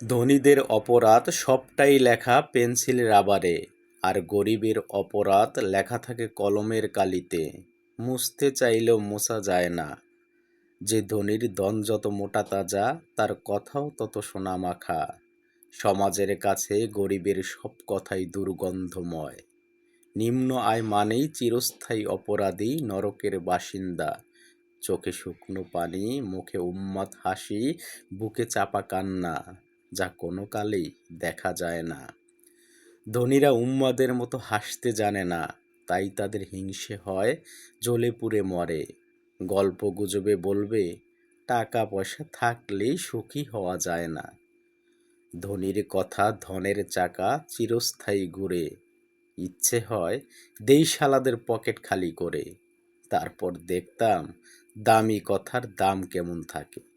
ধনীদের অপরাধ সবটাই লেখা পেনসিল রাবারে, আর গরিবের অপরাধ লেখা থাকে কলমের কালিতে। মুছতে চাইলেও মোছা যায় না। যে ধনীর দন যত মোটা তাজা, তার কথাও তত সোনামাখা। সমাজের কাছে গরিবের সব কথাই দুর্গন্ধময়। নিম্ন আয় মানেই চিরস্থায়ী অপরাধী, নরকের বাসিন্দা। চোখে শুকনো পানি, মুখে উন্মাদ হাসি, বুকে চাপা কান্না, যা কোনো কালেই দেখা যায় না। ধনীরা উন্মাদের মতো হাসতে জানে না, তাই তাদের হিংসে হয়, জ্বলে পুড়ে মরে। গল্প গুজবে বলবে, টাকা পয়সা থাকলেই সুখী হওয়া যায় না। ধনীর কথা ধনের চাকা চিরস্থায়ী ঘুরে। ইচ্ছে হয় দেই শালাদের পকেট খালি করে। তারপর দেখতাম দামি কথার দাম কেমন থাকে।